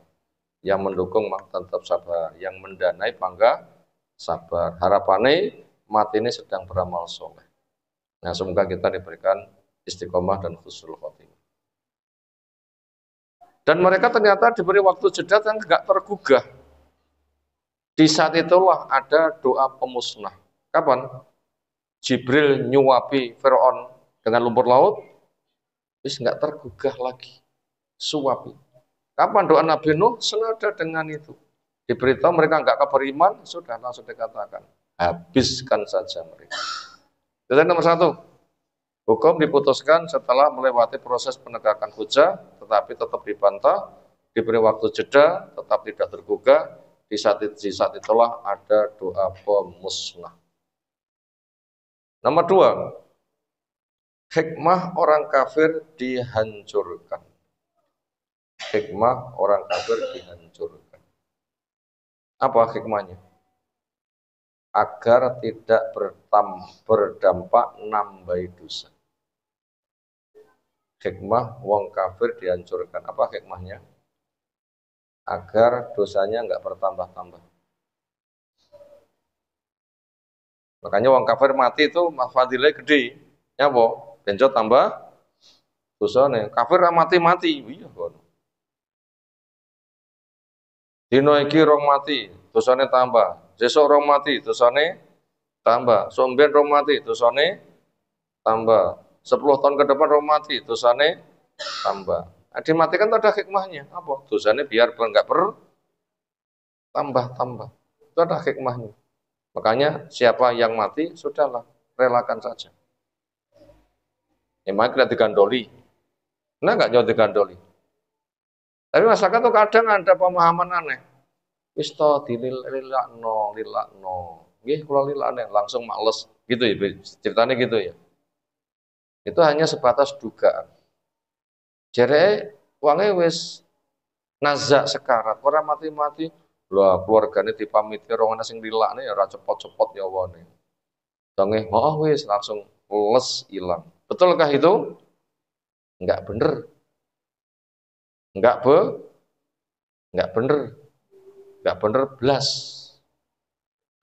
yang mendukung tetap sabar, yang mendanai panggah sabar. Harapannya mati ini sedang beramal soleh. Nah, semoga kita diberikan istiqomah dan husnul khotimah. Dan mereka ternyata diberi waktu jeda yang enggak tergugah. Di saat itulah ada doa pemusnah. Kapan? Jibril nyuapi Fir'aun dengan lumpur laut, terus nggak tergugah lagi, suapi. Kapan doa Nabi Nuh? Senada dengan itu. Diberitahu mereka nggak beriman, sudah langsung dikatakan, habiskan saja mereka. Jadi nomor 1, hukum diputuskan setelah melewati proses penegakan hujah, tetapi tetap dibantah, diberi waktu jeda, tetap tidak tergugah. Di saat itulah ada doa pemusnah. Nomor 2, hikmah orang kafir dihancurkan. Hikmah orang kafir dihancurkan. Apa hikmahnya? Agar tidak berdampak nambahi dosa. Hikmah wong kafir dihancurkan. Apa hikmahnya? Agar dosanya enggak bertambah-tambah. Makanya wong kafir mati itu fadilnya gede. Nyapa? Benjo tambah dosane. Kafir mati-mati. Iya kono. Dino iki rong mati, dosane tambah. Sesuk rong mati, dosane tambah. Somben rong mati, dosane tambah. 10 tahun ke depan orang mati, dosanya tambah. Nah, dimatikan itu ada hikmahnya. Apa? Dosanya biar enggak bertambah-tambah. Itu ada hikmahnya. Makanya siapa yang mati, sudahlah, relakan saja. Emang kita digandoli. Nah, enggak jauh digandoli. Tapi masyarakat tuh kadang ada pemahaman aneh. Wis to dililakno. Nggih, kula lilakne langsung males. Gitu ya, ceritanya gitu ya. Itu hanya sebatas dugaan. Jere wonge wis nazak sekarat, ora mati-mati. Lah keluargane dipamiti ora ana sing lilakne ya ora cepot-cepot nyawane. Donge, oh wis langsung les hilang. Betulkah itu? Enggak bener. Enggak bener. Enggak bener blas.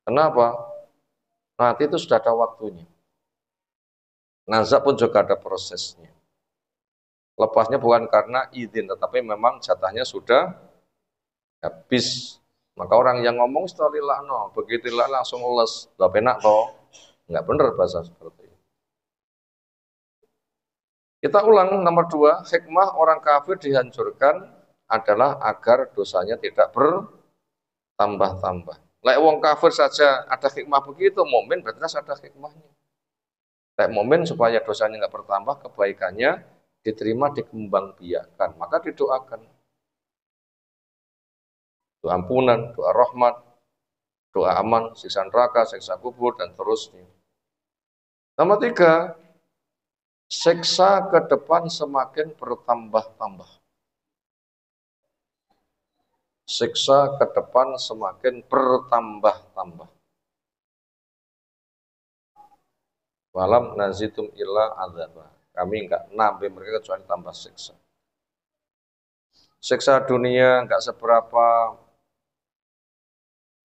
Kenapa? Mati itu sudah ada waktunya. Nazak pun juga ada prosesnya. Lepasnya bukan karena izin, tetapi memang jatahnya sudah habis. Maka orang yang ngomong setelah no, begitu langsung les, gak penak toh, nggak bener bahasa seperti itu. Kita ulang nomor 2, hikmah orang kafir dihancurkan adalah agar dosanya tidak bertambah-tambah. Lek wong kafir saja ada hikmah begitu, mukmin berarti ada hikmahnya. Lek mukmin supaya dosanya nggak bertambah, kebaikannya diterima, dikembangbiakkan, maka didoakan. Doa ampunan, doa rahmat, doa aman, siksa neraka, siksa kubur, dan terusnya. Nomor 3, siksa ke depan semakin bertambah-tambah. Siksa ke depan semakin bertambah-tambah. Walam nazitum illa adzaba. Kami enggak nambah mereka kecuali tambah siksa. Siksa dunia enggak seberapa,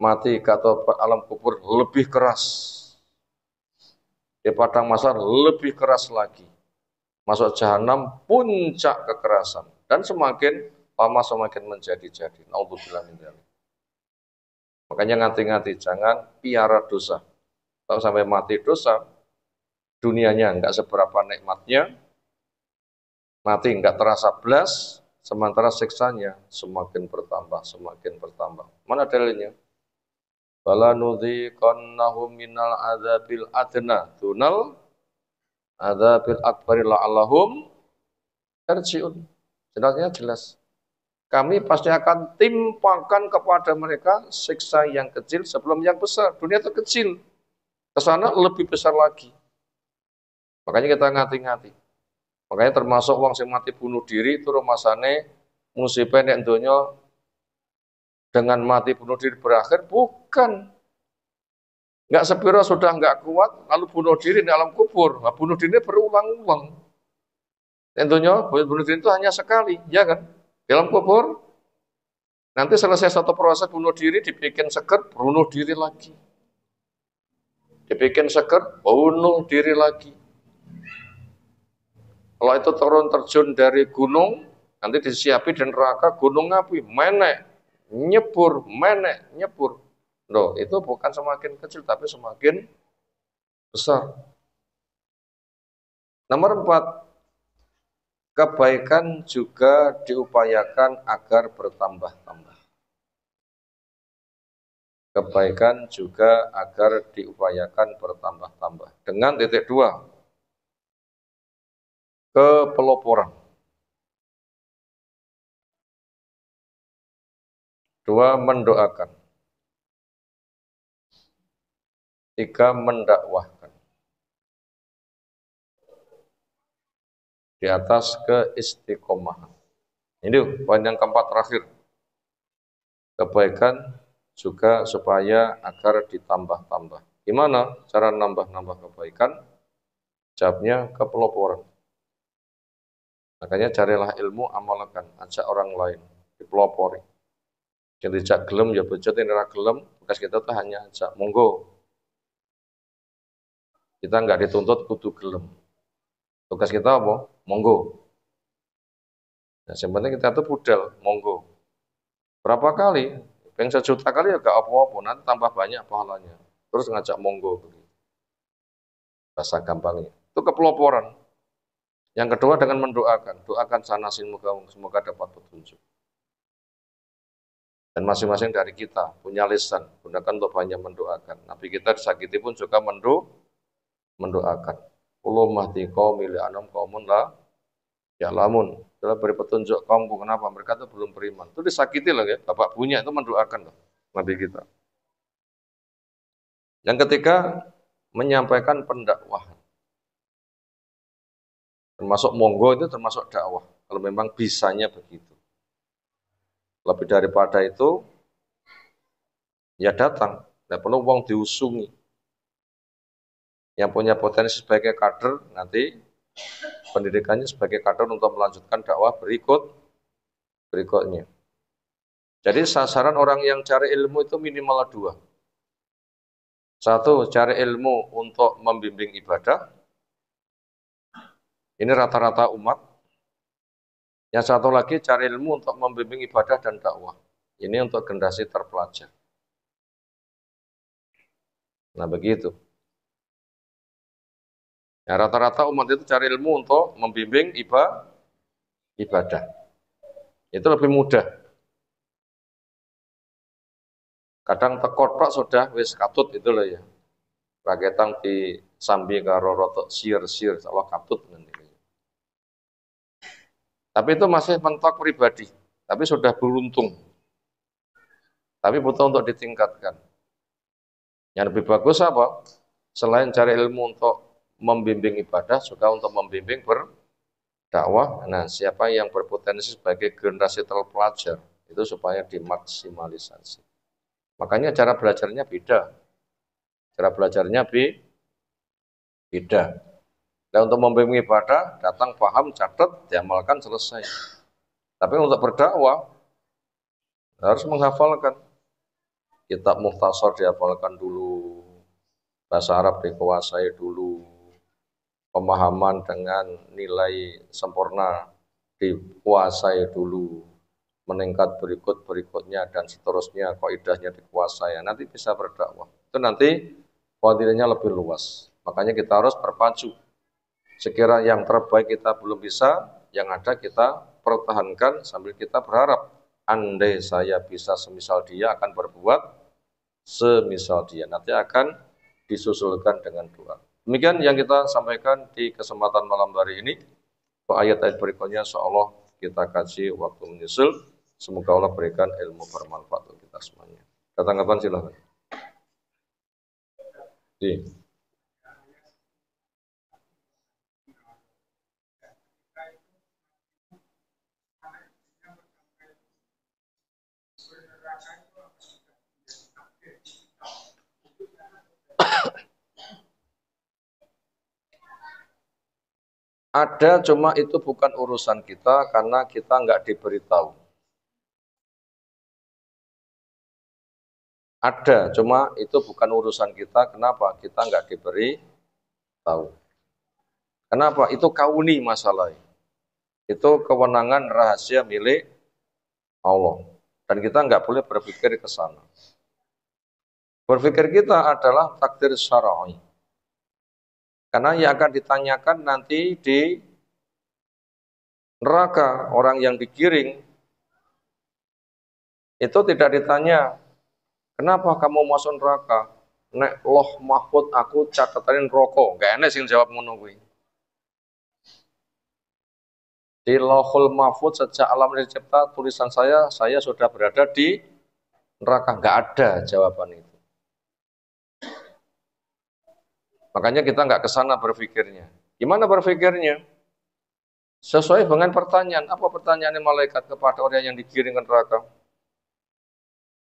mati atau alam kubur lebih keras. Di padang mahsyar lebih keras lagi. Masuk jahanam puncak kekerasan, dan semakin lama semakin menjadi-jadi. Naudzubillah min dzalik. Makanya ngati-ngati jangan piara dosa. Kalau sampai mati dosa, dunianya enggak seberapa nikmatnya, mati enggak terasa blas, sementara siksanya semakin bertambah, semakin bertambah. Mana dalilnya? Bala nudhiqannahum minal adzabil adna dunal adzabil akbari la'allahum yarji'un. Jelas. Kami pasti akan timpakan kepada mereka siksa yang kecil sebelum yang besar. Dunia itu kecil, ke sana lebih besar lagi. Makanya kita ngati-ngati. Makanya termasuk wong sing mati bunuh diri itu rumasane musibah nek donya dengan mati bunuh diri berakhir, bukan. Enggak sepiro sudah enggak kuat lalu bunuh diri di alam kubur. Nah, bunuh diri berulang-ulang. Tentunya bunuh diri itu hanya sekali, ya kan? Di alam kubur nanti selesai satu proses bunuh diri dibikin seger, bunuh diri lagi. Dibikin seger, bunuh diri lagi. Kalau itu turun terjun dari gunung, nanti disiapi di neraka gunung api, menek, nyebur. Loh, itu bukan semakin kecil, tapi semakin besar. Nomor 4, kebaikan juga diupayakan agar bertambah-tambah. Kebaikan juga agar diupayakan bertambah-tambah. Dengan titik 2, kepeloporan. 2, mendoakan. 3, mendakwahkan. Di atas keistiqomahan. Ini poin yang keempat terakhir. Kebaikan juga supaya agar ditambah-tambah. Gimana cara nambah-nambah kebaikan? Jawabnya kepeloporan. Makanya carilah ilmu, amalkan, ajak orang lain, dipelopori. Yang dijak gelem, ya bejat, ini gelem, tugas kita tuh hanya ajak, monggo. Kita nggak dituntut kudu gelem. Tugas kita apa? Monggo. Nah, yang penting kita tuh budal, monggo. Berapa kali? Pengen 1 juta kali ya gak apa-apa, nanti tambah banyak pahalanya. Terus ngajak monggo. Bahasa gampangnya. Itu kepeloporan. Yang kedua dengan mendoakan, doakan sana sini semoga dapat petunjuk. Dan masing-masing dari kita punya lisan, gunakan untuk banyak mendoakan. Nabi kita disakiti pun juga mendoakan. Allahumma hdi qaumi li'annahum qaumun la ya'lamun. Telah beri petunjuk kaumku, kenapa? Mereka itu belum beriman. Itu disakiti loh ya, bapak punya itu mendoakan loh, Nabi kita. Yang ketiga, menyampaikan pendakwahan. Termasuk monggo itu termasuk dakwah, kalau memang bisanya begitu. Lebih daripada itu, ya datang, tidak perlu wong diusungi. Yang punya potensi sebagai kader, nanti pendidikannya sebagai kader untuk melanjutkan dakwah berikutnya. Jadi sasaran orang yang cari ilmu itu minimal dua. Satu, cari ilmu untuk membimbing ibadah. Ini rata-rata umat. Yang satu lagi cari ilmu untuk membimbing ibadah dan dakwah. Ini untuk generasi terpelajar. Nah begitu. Ya, rata-rata umat itu cari ilmu untuk membimbing ibadah. Itu lebih mudah. Kadang tekotok sudah wis katut itu loh ya. Raketang di sambi karo rotok sir Allah katut nanti. Tapi itu masih mentok pribadi, tapi sudah beruntung. Tapi butuh untuk ditingkatkan. Yang lebih bagus apa? Selain cari ilmu untuk membimbing ibadah, juga untuk membimbing berdakwah. Nah, siapa yang berpotensi sebagai generasi terpelajar, itu supaya dimaksimalisasi. Makanya cara belajarnya beda. Cara belajarnya beda. Dan untuk membimbing ibadah, datang paham, catat, diamalkan, selesai. Tapi untuk berdakwah, harus menghafalkan. Kitab Mukhtasar dihafalkan dulu, bahasa Arab dikuasai dulu, pemahaman dengan nilai sempurna dikuasai dulu, meningkat berikutnya dan seterusnya, kaidahnya dikuasai, nanti bisa berdakwah. Itu nanti fadilahnya lebih luas. Makanya kita harus berpacu. Sekira yang terbaik kita belum bisa, yang ada kita pertahankan sambil kita berharap, andai saya bisa semisal dia akan berbuat semisal dia. Nanti akan disusulkan dengan doa. Demikian yang kita sampaikan di kesempatan malam hari ini. Ayat-ayat berikutnya insyaallah kita kaji waktu menyusul. Semoga Allah berikan ilmu bermanfaat untuk kita semuanya. Tanggapan silahkan. Ada, cuma itu bukan urusan kita karena kita nggak diberitahu. Ada, cuma itu bukan urusan kita. Kenapa? Kita nggak diberi tahu. Kenapa? Itu kauni masalahnya. Itu kewenangan rahasia milik Allah. Dan kita nggak boleh berpikir ke sana. Berpikir kita adalah takdir syar'i. Karena yang akan ditanyakan nanti di neraka, orang yang digiring, itu tidak ditanya, kenapa kamu masuk neraka? Nek loh mahfud aku catatanin rokok. Gak enak sih jawab ngono kuwi. Di Lauhul Mahfud sejak alam dicipta tulisan saya sudah berada di neraka. Nggak ada jawaban itu. Makanya kita nggak ke sana berpikirnya. Gimana berpikirnya? Sesuai dengan pertanyaan. Apa pertanyaannya malaikat kepada orang yang digiring ke neraka?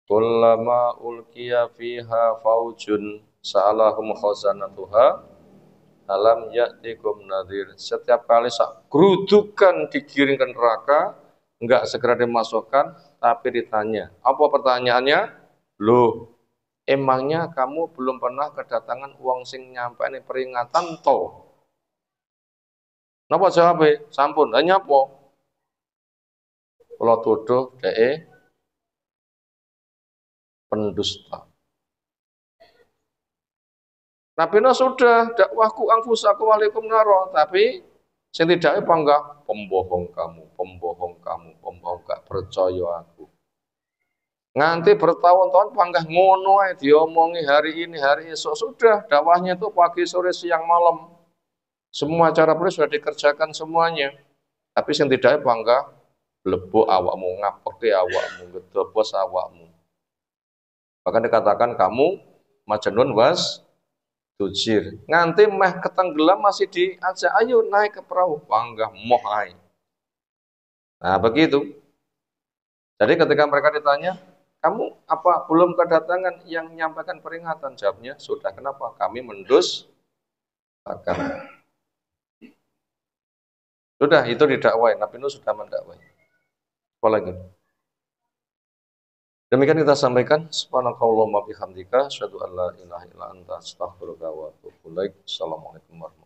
Kullama ulqiya fiha faujun sa'alahum khazanatuha alam ya'tikum nadhir. Setiap kali gerudukan digiring ke neraka, enggak segera dimasukkan, tapi ditanya. Apa pertanyaannya? Loh, emangnya kamu belum pernah kedatangan uang sing nyampe ini peringatan to? Napa jawabe? Sampun, hanya apa? Kalau tuduh pendusta. Nabi sudah dakwahku angfusaku alaikum naro, tapi Sing tidak panggah pembohong kamu, pembohong kamu, pembohong gak percaya aku. Nganti bertahun-tahun panggah ngono ae diomongi hari ini, hari esok sudah dakwahnya itu pagi, sore, siang, malam. Semua cara boleh sudah dikerjakan semuanya. Tapi sing tidak panggah lebok awakmu, ngapeke awakmu, gedobos awakmu. Bahkan dikatakan kamu majnun was tujir. Nganti meh ketenggelam masih diajak, ayo naik ke perahu, panggah moh ae. Nah, begitu. Jadi ketika mereka ditanya, kamu apa belum kedatangan yang menyampaikan peringatan? Jawabnya, sudah. Kenapa? Kami mendustakan. Sudah, itu didakwai. Nabi Nuh sudah mendakwai. Apalagi? Demikian kita sampaikan. Subhanakallahumma bihamdika asyhadu an la ilaha illa anta astaghfiruka wa atubu ilaik. Assalamualaikum warahmatullahi wabarakatuh.